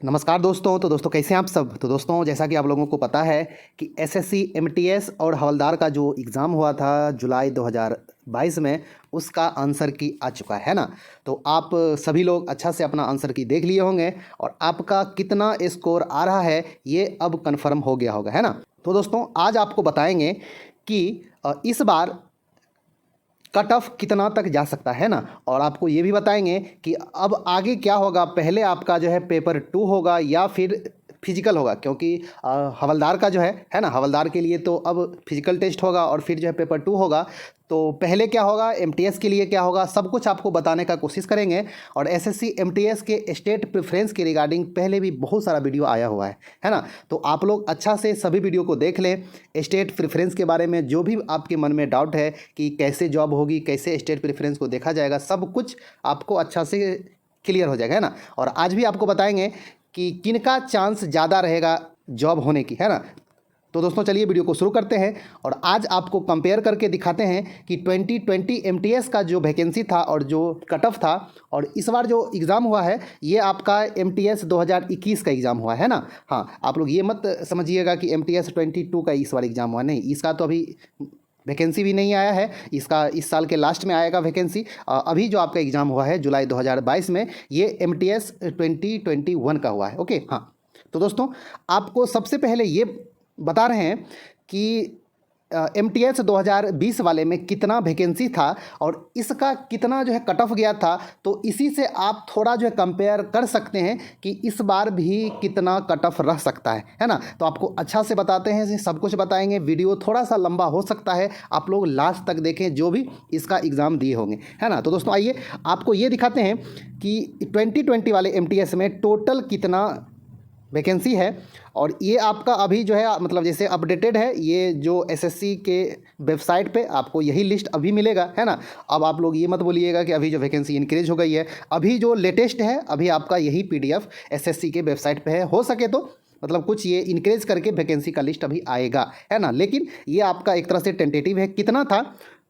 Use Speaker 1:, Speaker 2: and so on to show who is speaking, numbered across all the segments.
Speaker 1: नमस्कार दोस्तों। तो दोस्तों कैसे हैं आप सब। तो दोस्तों जैसा कि आप लोगों को पता है कि एसएससी एमटीएस और हवलदार का जो एग्ज़ाम हुआ था जुलाई 2022 में, उसका आंसर की आ चुका है ना। तो आप सभी लोग अच्छा से अपना आंसर की देख लिए होंगे और आपका कितना स्कोर आ रहा है ये अब कंफर्म हो गया होगा, है ना। तो दोस्तों आज आपको बताएंगे कि इस बार कट ऑफ कितना तक जा सकता है ना, और आपको ये भी बताएंगे कि अब आगे क्या होगा। पहले आपका जो है पेपर 2 होगा या फिर फिजिकल होगा, क्योंकि हवलदार का जो है ना, हवलदार के लिए तो अब फिजिकल टेस्ट होगा और फिर जो है पेपर 2 होगा। तो पहले क्या होगा, एमटीएस के लिए क्या होगा, सब कुछ आपको बताने का कोशिश करेंगे। और एसएससी एमटीएस के स्टेट प्रेफरेंस के रिगार्डिंग पहले भी बहुत सारा वीडियो आया हुआ है ना। तो आप लोग अच्छा से सभी वीडियो को देख लें। स्टेट प्रेफरेंस के बारे में जो भी आपके मन में डाउट है कि कैसे जॉब होगी, कैसे स्टेट प्रेफरेंस को देखा जाएगा, सब कुछ आपको अच्छा से क्लियर हो जाएगा, है ना। और आज भी आपको बताएंगे कि किनका चांस ज़्यादा रहेगा जॉब होने की, है ना। तो दोस्तों चलिए वीडियो को शुरू करते हैं और आज आपको कंपेयर करके दिखाते हैं कि 2020 एमटीएस का जो वैकेंसी था और जो कट ऑफ था, और इस बार जो एग्ज़ाम हुआ है ये आपका एमटीएस 2021 का एग्ज़ाम हुआ है ना। हाँ, आप लोग ये मत समझिएगा कि एमटीएस 22 का इस बार एग्ज़ाम हुआ, नहीं, इसका तो अभी वैकेंसी भी नहीं आया है। इसका इस साल के लास्ट में आएगा वैकेंसी। अभी जो आपका एग्ज़ाम हुआ है जुलाई 2022 में, ये एमटीएस 2021 का हुआ है। ओके, हाँ। तो दोस्तों आपको सबसे पहले ये बता रहे हैं कि एमटीएस 2020 वाले में कितना वैकेंसी था और इसका कितना जो है कट ऑफ गया था। तो इसी से आप थोड़ा जो है कंपेयर कर सकते हैं कि इस बार भी कितना कट ऑफ रह सकता है ना। तो आपको अच्छा से बताते हैं, सब कुछ बताएंगे। वीडियो थोड़ा सा लंबा हो सकता है, आप लोग लास्ट तक देखें जो भी इसका एग्ज़ाम दिए होंगे, है ना। तो दोस्तों आइए आपको ये दिखाते हैं कि 2020 वाले एमटीएस में टोटल कितना वैकेंसी है। और ये आपका अभी जो है मतलब जैसे अपडेटेड है, ये जो एसएससी के वेबसाइट पे आपको यही लिस्ट अभी मिलेगा, है ना। अब आप लोग ये मत बोलिएगा कि अभी जो वैकेंसी इंक्रीज हो गई है, अभी जो लेटेस्ट है अभी आपका यही पीडीएफ एसएससी के वेबसाइट पे है। हो सके तो मतलब कुछ ये इंक्रीज करके वैकेंसी का लिस्ट अभी आएगा, है ना। लेकिन ये आपका एक तरह से टेंटेटिव है। कितना था,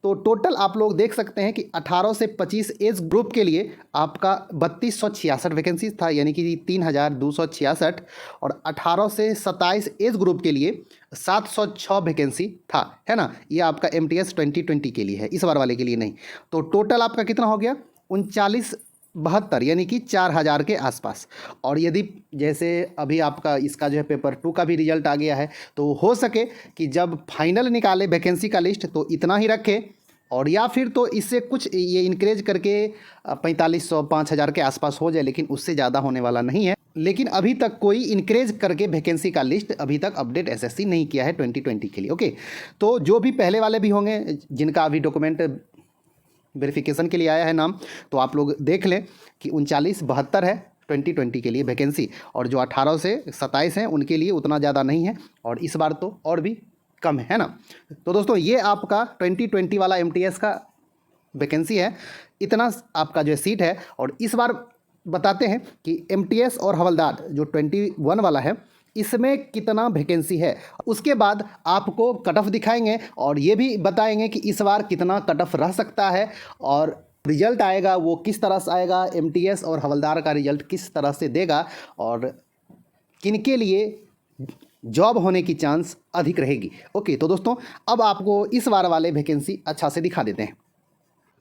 Speaker 1: तो टोटल आप लोग देख सकते हैं कि 18 से 25 एज ग्रुप के लिए आपका 3266 वैकेंसी था, यानी कि 3266। और 18 से 27 एज ग्रुप के लिए 706 वैकेंसी था, है ना। ये आपका एमटीएस 2020 के लिए है, इस बार वाले के लिए नहीं। तो टोटल आपका कितना हो गया, 3972, यानी कि 4000 के आसपास। और यदि जैसे अभी आपका इसका जो है पेपर 2 का भी रिजल्ट आ गया है, तो हो सके कि जब फाइनल निकाले वैकेंसी का लिस्ट तो इतना ही रखे, और या फिर तो इससे कुछ ये इंक्रेज करके 4500 5000 के आसपास हो जाए, लेकिन उससे ज़्यादा होने वाला नहीं है। लेकिन अभी तक कोई इंक्रेज करके वैकेंसी का लिस्ट अभी तक अपडेट एसएससी नहीं किया है 2020 के लिए। ओके, तो जो भी पहले वाले भी होंगे जिनका अभी डॉक्यूमेंट वेरिफिकेशन के लिए आया है नाम, तो आप लोग देख लें कि 3972 है 2020 के लिए वैकेंसी। और जो 18 से 27 हैं उनके लिए उतना ज़्यादा नहीं है, और इस बार तो और भी कम है ना। तो दोस्तों ये आपका 2020 वाला एमटीएस का वैकेंसी है, इतना आपका जो सीट है। और इस बार बताते हैं कि एमटीएस और हवलदार जो 21 वाला है इसमें कितना वैकेंसी है। उसके बाद आपको कट ऑफ दिखाएंगे और ये भी बताएंगे कि इस बार कितना कट ऑफ रह सकता है, और रिजल्ट आएगा वो किस तरह से आएगा, एमटीएस और हवलदार का रिजल्ट किस तरह से देगा, और किनके लिए जॉब होने की चांस अधिक रहेगी। ओके, तो दोस्तों अब आपको इस बार वाले वैकेंसी अच्छा से दिखा देते हैं।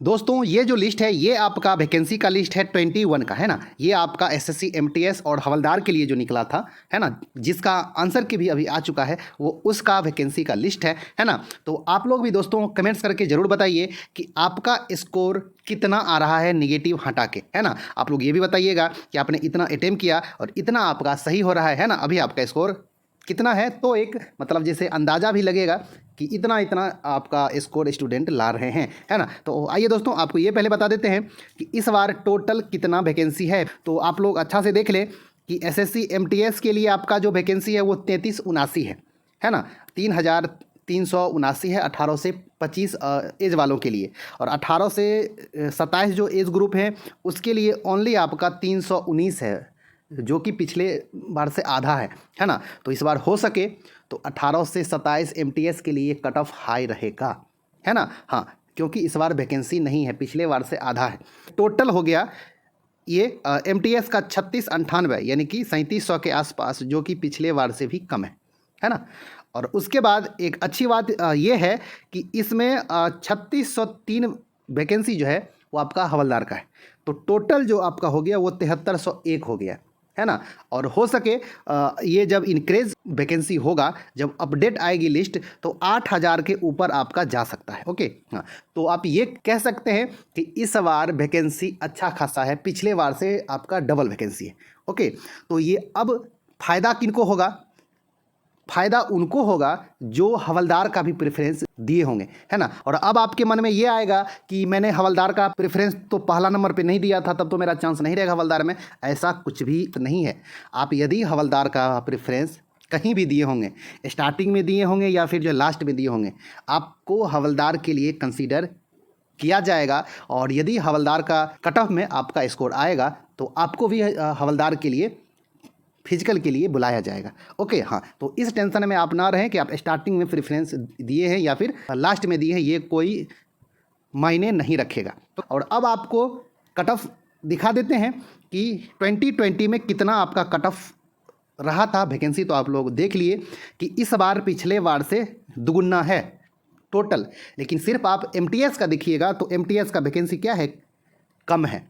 Speaker 1: दोस्तों ये जो लिस्ट है ये आपका वैकेंसी का लिस्ट है 21 का, है ना। ये आपका एसएससी एमटीएस और हवलदार के लिए जो निकला था, है ना, जिसका आंसर की भी अभी आ चुका है, वो उसका वैकेंसी का लिस्ट है ना। तो आप लोग भी दोस्तों कमेंट्स करके ज़रूर बताइए कि आपका स्कोर कितना आ रहा है निगेटिव हटा के, है ना। आप लोग ये भी बताइएगा कि आपने इतना अटेम्प्ट किया और इतना आपका सही हो रहा है ना, अभी आपका स्कोर कितना है। तो एक मतलब जैसे अंदाज़ा भी लगेगा कि इतना इतना आपका स्कोर स्टूडेंट ला रहे हैं, है ना। तो आइए दोस्तों आपको ये पहले बता देते हैं कि इस बार टोटल कितना वैकेंसी है। तो आप लोग अच्छा से देख लें कि एसएससी एमटीएस के लिए आपका जो वैकेंसी है वो 3379 है ना। 3379 है 18 से 25 एज वालों के लिए। और 18 से 27 जो एज ग्रुप है उसके लिए ओनली आपका 319 है, जो कि पिछले बार से आधा है ना। तो इस बार हो सके तो 18 से 27 एमटीएस के लिए कट ऑफ हाई रहेगा, है ना। हाँ, क्योंकि इस बार वैकेंसी नहीं है, पिछले बार से आधा है। टोटल हो गया ये MTS का 3698 यानी कि 3700 के आसपास, जो कि पिछले बार से भी कम है ना। और उसके बाद एक अच्छी बात ये है कि इसमें 3603 वैकेंसी जो है वो आपका हवलदार का है। तो टोटल जो आपका हो गया वो 7301 हो गया, है ना। और हो सके ये जब इंक्रीज वैकेंसी होगा, जब अपडेट आएगी लिस्ट, तो 8000 के ऊपर आपका जा सकता है। ओके हाँ, तो आप ये कह सकते हैं कि इस बार वैकेंसी अच्छा खासा है, पिछले बार से आपका डबल वैकेंसी है। ओके, तो ये अब फ़ायदा किनको होगा? फ़ायदा उनको होगा जो हवलदार का भी प्रेफरेंस दिए होंगे, है ना। और अब आपके मन में ये आएगा कि मैंने हवलदार का प्रेफरेंस तो पहला नंबर पे नहीं दिया था, तब तो मेरा चांस नहीं रहेगा हवलदार में। ऐसा कुछ भी नहीं है। आप यदि हवलदार का प्रेफरेंस कहीं भी दिए होंगे, स्टार्टिंग में दिए होंगे या फिर जो लास्ट में दिए होंगे, आपको हवलदार के लिए कंसीडर किया जाएगा। और यदि हवलदार का कट ऑफ में आपका स्कोर आएगा तो आपको भी हवलदार के लिए फिजिकल के लिए बुलाया जाएगा। ओके हाँ, तो इस टेंशन में आप ना रहें कि आप स्टार्टिंग में प्रेफरेंस दिए हैं या फिर लास्ट में दिए हैं, ये कोई मायने नहीं रखेगा। तो और अब आपको कट ऑफ दिखा देते हैं कि 2020 में कितना आपका कट ऑफ रहा था वैकेंसी। तो आप लोग देख लिए कि इस बार पिछले बार से दुगुना है टोटल। लेकिन सिर्फ आप MTS का देखिएगा तो MTS का वैकेंसी क्या है? कम है।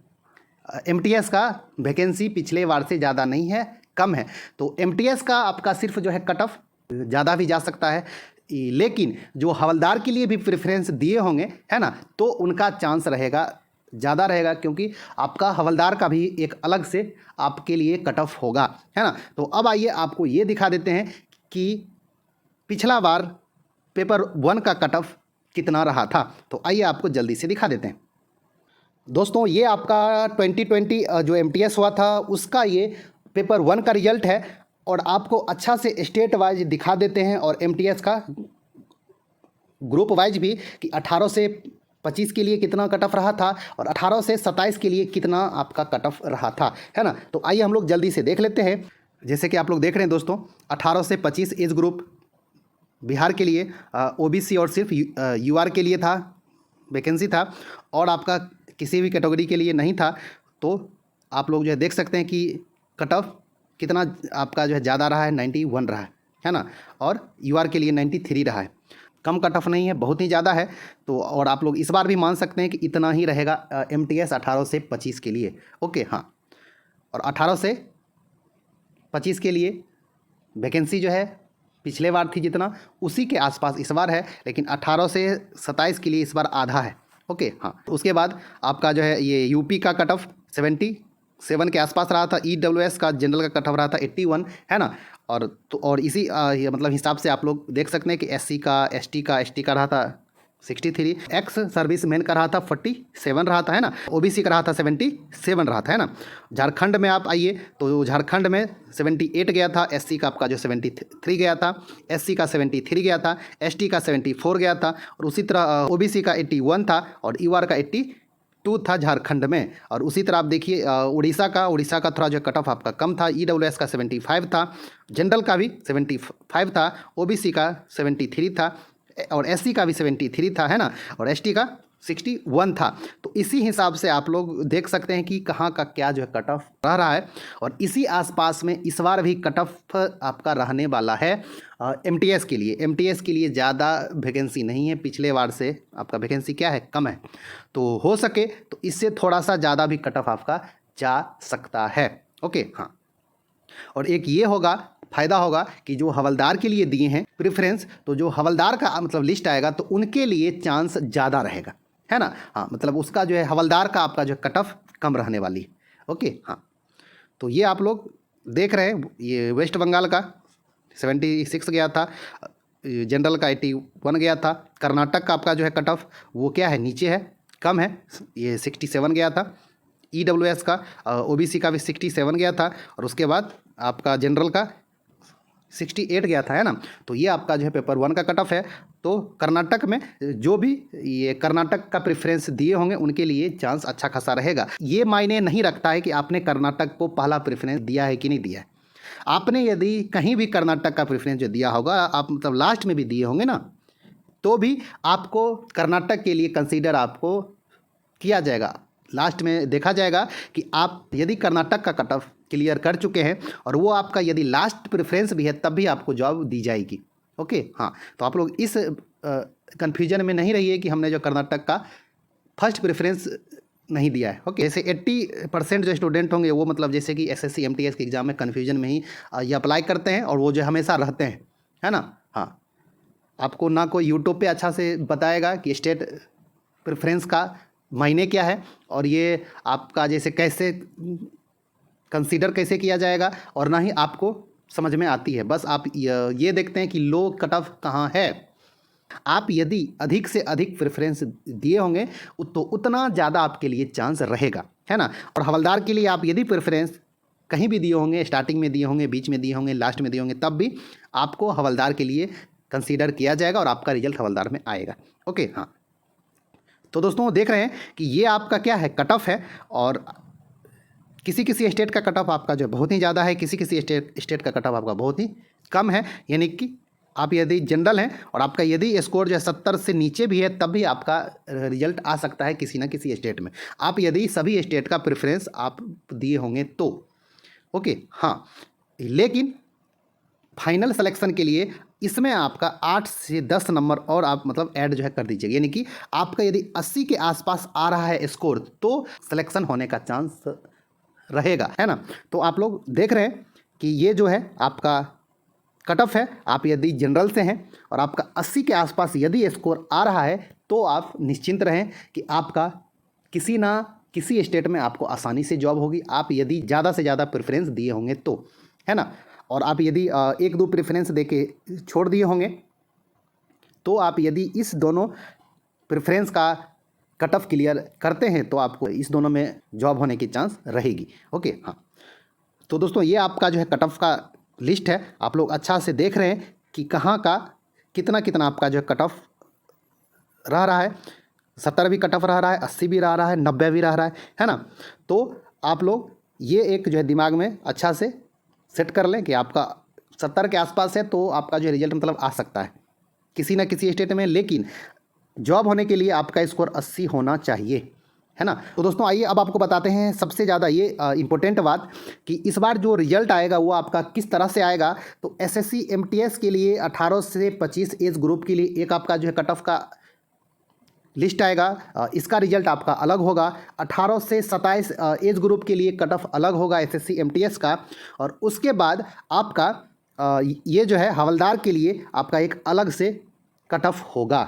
Speaker 1: MTS का वैकेंसी पिछले बार से ज़्यादा नहीं है, कम है। तो MTS का आपका सिर्फ जो है कट ऑफ ज़्यादा भी जा सकता है, लेकिन जो हवलदार के लिए भी प्रेफरेंस दिए होंगे, है ना, तो उनका चांस रहेगा ज़्यादा रहेगा, क्योंकि आपका हवलदार का भी एक अलग से आपके लिए कट ऑफ होगा, है ना। तो अब आइए आपको ये दिखा देते हैं कि पिछला बार पेपर 1 का कट ऑफ कितना रहा था। तो आइए आपको जल्दी से दिखा देते हैं। दोस्तों, ये आपका 2020 जो MTS हुआ था उसका ये पेपर 1 का रिजल्ट है। और आपको अच्छा से स्टेट वाइज दिखा देते हैं और MTS का ग्रुप वाइज भी कि 18 से 25 के लिए कितना कट ऑफ रहा था और 18 से 27 के लिए कितना आपका कट ऑफ रहा था, है ना। तो आइए हम लोग जल्दी से देख लेते हैं। जैसे कि आप लोग देख रहे हैं दोस्तों, 18 से 25 एज ग्रुप बिहार के लिए OBC और सिर्फ UR के लिए था, वैकेंसी था, और आपका किसी भी कैटेगरी के लिए नहीं था। तो आप लोग जो है देख सकते हैं कि कट ऑफ कितना आपका जो है ज़्यादा रहा है, 91 रहा है ना। और UR के लिए 93 रहा है। कम कट ऑफ नहीं है, बहुत ही ज़्यादा है। तो और आप लोग इस बार भी मान सकते हैं कि इतना ही रहेगा MTS 18 से 25 के लिए। ओके हाँ, और 18 से 25 के लिए वैकेंसी जो है पिछले बार थी जितना, उसी के आसपास इस बार है, लेकिन 18 से 27 के लिए इस बार आधा है। ओके हाँ, उसके बाद आपका जो है ये UP का कट ऑफ 77 के आसपास रहा था। EWS का जनरल का कट ऑफ रहा था 81, है ना। और इसी मतलब हिसाब से आप लोग देख सकते हैं कि SC का ST का रहा था 63, एक्स सर्विस मैन का रहा था 47 रहा था, है ना। OBC का रहा था 77 रहा था, है ना। झारखंड में आप आइए तो झारखंड में 78 गया था, SC का आपका जो 73 गया था, SC का 73 गया था, ST का 74 गया था, और उसी तरह OBC का 81 था और UR का 82 था झारखंड में। और उसी तरह आप देखिए उड़ीसा का थोड़ा जो कट ऑफ आपका कम था। EWS का 75 था, जनरल का भी 75 था, OBC का 73 था और SC का भी 73 था, है ना, और ST का 61 था। तो इसी हिसाब से आप लोग देख सकते हैं कि कहाँ का क्या जो है कट ऑफ रहा है। और इसी आसपास में इस बार भी कट ऑफ आपका रहने वाला है MTS के लिए। MTS के लिए ज़्यादा वैकेंसी नहीं है, पिछले बार से आपका वैकेंसी क्या है, कम है। तो हो सके तो इससे थोड़ा सा ज़्यादा भी कट ऑफ आपका जा सकता है। ओके हाँ, और एक ये होगा फ़ायदा होगा कि जो हवलदार के लिए दिए हैं प्रेफरेंस, तो जो हवलदार का मतलब लिस्ट आएगा तो उनके लिए चांस ज़्यादा रहेगा, है ना। हाँ, मतलब उसका जो है हवलदार का आपका जो कट ऑफ कम रहने वाली है। ओके हाँ, तो ये आप लोग देख रहे हैं, ये वेस्ट बंगाल का 76 गया था, जनरल का 81 गया था। कर्नाटक का आपका जो है कट ऑफ वो क्या है, नीचे है, कम है, ये 67 गया था। EWS का OBC का भी 67 गया था, और उसके बाद आपका जनरल का 68 गया था, है ना। तो ये आपका जो है पेपर 1 का कट ऑफ है। तो कर्नाटक में जो भी ये कर्नाटक का प्रेफरेंस दिए होंगे उनके लिए चांस अच्छा खासा रहेगा। ये मायने नहीं रखता है कि आपने कर्नाटक को पहला प्रेफरेंस दिया है कि नहीं दिया है। आपने यदि कहीं भी कर्नाटक का प्रेफरेंस जो दिया होगा, आप मतलब लास्ट में भी दिए होंगे ना, तो भी आपको कर्नाटक के लिए कंसीडर आपको किया जाएगा, लास्ट में देखा जाएगा कि आप यदि कर्नाटक का कट ऑफ क्लियर कर चुके हैं और वो आपका यदि लास्ट प्रेफरेंस भी है तब भी आपको जॉब दी जाएगी। ओके, हाँ, तो आप लोग इस कन्फ्यूजन में नहीं रहिए कि हमने जो कर्नाटक का फर्स्ट प्रेफरेंस नहीं दिया है। ओके, जैसे 80% जो स्टूडेंट होंगे वो मतलब जैसे कि एसएससी एमटीएस के एग्ज़ाम में कन्फ्यूजन में ही ये अप्लाई करते हैं और वो जो हमेशा रहते हैं, है ना। हाँ, आपको ना कोई यूट्यूब पे अच्छा से बताएगा कि स्टेट प्रेफरेंस का मायने क्या है और ये आपका जैसे कैसे कंसीडर कैसे किया जाएगा, और ना ही आपको समझ में आती है। बस आप ये देखते हैं कि लो कट ऑफ कहाँ है। आप यदि अधिक से अधिक प्रेफरेंस दिए होंगे तो उतना ज़्यादा आपके लिए चांस रहेगा, है ना। और हवलदार के लिए आप यदि प्रेफरेंस कहीं भी दिए होंगे, स्टार्टिंग में दिए होंगे, बीच में दिए होंगे, लास्ट में दिए होंगे, तब भी आपको हवलदार के लिए कंसीडर किया जाएगा और आपका रिजल्ट हवलदार में आएगा। ओके, हाँ, तो दोस्तों देख रहे हैं कि ये आपका क्या है, कट ऑफ है। और किसी किसी स्टेट का कट ऑफ आपका जो बहुत ही ज़्यादा है, किसी किसी स्टेट का कट ऑफ आपका बहुत ही कम है। यानी कि आप यदि जनरल हैं और आपका यदि स्कोर जो है 70 से नीचे भी है तब भी आपका रिजल्ट आ सकता है किसी ना किसी स्टेट में, आप यदि सभी स्टेट का प्रेफरेंस आप दिए होंगे तो। ओके, हाँ, लेकिन फाइनल सिलेक्शन के लिए इसमें आपका 8 से 10 नंबर और आप मतलब ऐड जो है कर दीजिएगा। यानी कि आपका यदि 80 के आसपास आ रहा है स्कोर तो सिलेक्शन होने का चांस रहेगा, है ना। तो आप लोग देख रहे हैं कि ये जो है आपका कट ऑफ है। आप यदि जनरल से हैं और आपका 80 के आसपास यदि स्कोर आ रहा है तो आप निश्चिंत रहें कि आपका किसी ना किसी स्टेट में आपको आसानी से जॉब होगी, आप यदि ज़्यादा से ज़्यादा प्रेफरेंस दिए होंगे तो, है ना। और आप यदि 1-2 प्रेफरेंस दे के छोड़ दिए होंगे तो आप यदि इस दोनों प्रेफरेंस का कट ऑफ क्लियर करते हैं तो आपको इस दोनों में जॉब होने की चांस रहेगी। ओके, हाँ, तो दोस्तों ये आपका जो है कट ऑफ का लिस्ट है। आप लोग अच्छा से देख रहे हैं कि कहाँ का कितना कितना आपका जो है कट ऑफ रहा है। 70 भी कट ऑफ रहा है, 80 भी रहा है, 90 भी रहा है ना। तो आप लोग ये एक जो है दिमाग में अच्छा से सेट कर लें कि आपका 70 के आसपास है तो आपका जो रिजल्ट मतलब आ सकता है किसी ना किसी स्टेट में, लेकिन जॉब होने के लिए आपका स्कोर 80 होना चाहिए, है ना। तो दोस्तों आइए अब आपको बताते हैं सबसे ज़्यादा ये इम्पोर्टेंट बात कि इस बार जो रिजल्ट आएगा वो आपका किस तरह से आएगा। तो एसएससी एमटीएस के लिए 18 से 25 एज ग्रुप के लिए एक आपका जो है कट ऑफ का लिस्ट आएगा, इसका रिजल्ट आपका अलग होगा। 18 से 27 एज ग्रुप के लिए कट ऑफ अलग होगा एसएससी एमटीएस का। और उसके बाद आपका ये जो है हवलदार के लिए आपका एक अलग से कट ऑफ होगा।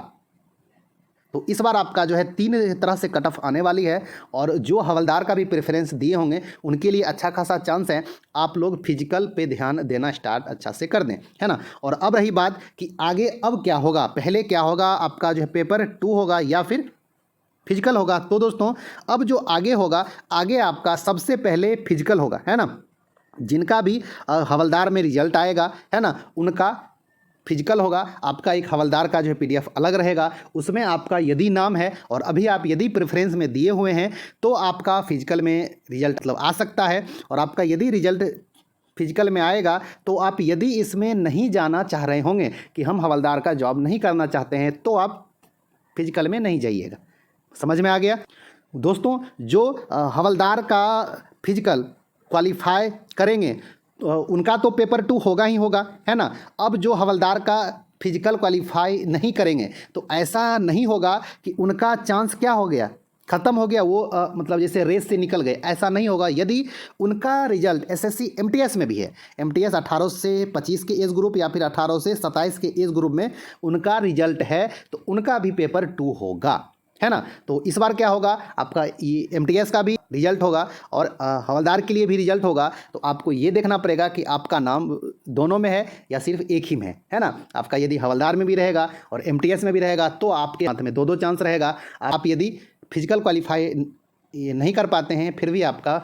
Speaker 1: तो इस बार आपका जो है 3 तरह से कट ऑफ आने वाली है और जो हवलदार का भी प्रेफरेंस दिए होंगे उनके लिए अच्छा खासा चांस है। आप लोग फिजिकल पे ध्यान देना स्टार्ट अच्छा से कर दें, है ना। और अब रही बात कि आगे अब क्या होगा, पहले क्या होगा, आपका जो है पेपर 2 होगा या फिर फिजिकल होगा। तो दोस्तों अब जो आगे होगा, आगे आपका सबसे पहले फिजिकल होगा, है ना। जिनका भी हवलदार में रिजल्ट आएगा, है ना, उनका फिजिकल होगा। आपका एक हवलदार का जो है पीडीएफ अलग रहेगा, उसमें आपका यदि नाम है और अभी आप यदि प्रेफरेंस में दिए हुए हैं तो आपका फिजिकल में रिजल्ट मतलब आ सकता है। और आपका यदि रिजल्ट फिजिकल में आएगा तो आप यदि इसमें नहीं जाना चाह रहे होंगे कि हम हवलदार का जॉब नहीं करना चाहते हैं तो आप फिजिकल में नहीं जाइएगा। समझ में आ गया दोस्तों। जो हवलदार का फिजिकल क्वालिफाई करेंगे उनका तो पेपर 2 होगा ही होगा, है ना। अब जो हवलदार का फिजिकल क्वालिफाई नहीं करेंगे तो ऐसा नहीं होगा कि उनका चांस क्या हो गया, ख़त्म हो गया, वो मतलब जैसे रेस से निकल गए, ऐसा नहीं होगा। यदि उनका रिजल्ट एसएससी एमटीएस में भी है, एमटीएस 18 से 25 के एज ग्रुप या फिर 18 से 27 के एज ग्रुप में उनका रिजल्ट है तो उनका भी पेपर 2 होगा, है ना। तो इस बार क्या होगा, आपका ये एमटीएस का भी रिजल्ट होगा और हवलदार के लिए भी रिजल्ट होगा। तो आपको ये देखना पड़ेगा कि आपका नाम दोनों में है या सिर्फ एक ही में है ना। आपका यदि हवलदार में भी रहेगा और एमटीएस में भी रहेगा तो आपके हाथ में 2-2 चांस रहेगा। आप यदि फिजिकल क्वालिफाई नहीं कर पाते हैं फिर भी आपका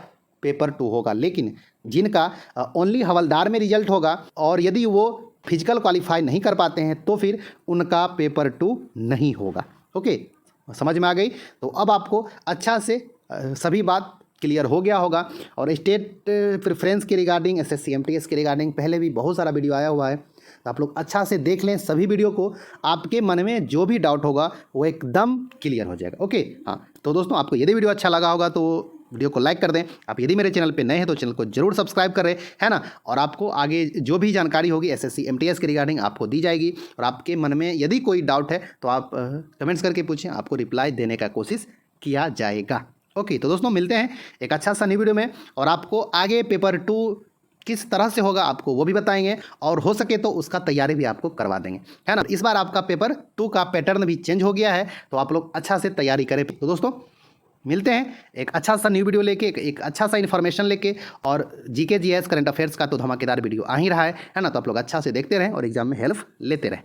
Speaker 1: पेपर 2 होगा। लेकिन जिनका ओनली हवलदार में रिजल्ट होगा और यदि वो फिजिकल क्वालिफाई नहीं कर पाते हैं तो फिर उनका पेपर 2 नहीं होगा। ओके, समझ में आ गई। तो अब आपको अच्छा से सभी बात क्लियर हो गया होगा। और स्टेट प्रेफरेंस के रिगार्डिंग, एसएससी एमटीएस के रिगार्डिंग पहले भी बहुत सारा वीडियो आया हुआ है, तो आप लोग अच्छा से देख लें सभी वीडियो को। आपके मन में जो भी डाउट होगा वो एकदम क्लियर हो जाएगा। ओके, हाँ, तो तो दोस्तों आपको यदि वीडियो अच्छा लगा होगा तो वीडियो को लाइक कर दें। आप यदि मेरे चैनल पे नए हैं तो चैनल को जरूर सब्सक्राइब करें, है ना। और आपको आगे जो भी जानकारी होगी एसएससी एमटीएस के रिगार्डिंग आपको दी जाएगी। और आपके मन में यदि कोई डाउट है तो आप कमेंट्स करके पूछें, आपको रिप्लाई देने का कोशिश किया जाएगा। ओके, तो दोस्तों मिलते हैं एक अच्छा सा न्यू वीडियो में, और आपको आगे पेपर 2 किस तरह से होगा आपको वो भी बताएंगे, और हो सके तो उसका तैयारी भी आपको करवा देंगे, है ना। इस बार आपका पेपर 2 का पैटर्न भी चेंज हो गया है, तो आप लोग अच्छा से तैयारी करें। तो दोस्तों मिलते हैं एक अच्छा सा न्यू वीडियो लेके, एक अच्छा सा इन्फॉर्मेशन लेके। और जीके जीएस करंट अफेयर्स का तो धमाकेदार वीडियो आ ही रहा है ना। तो आप लोग अच्छा से देखते रहें और एग्जाम में हेल्प लेते रहें।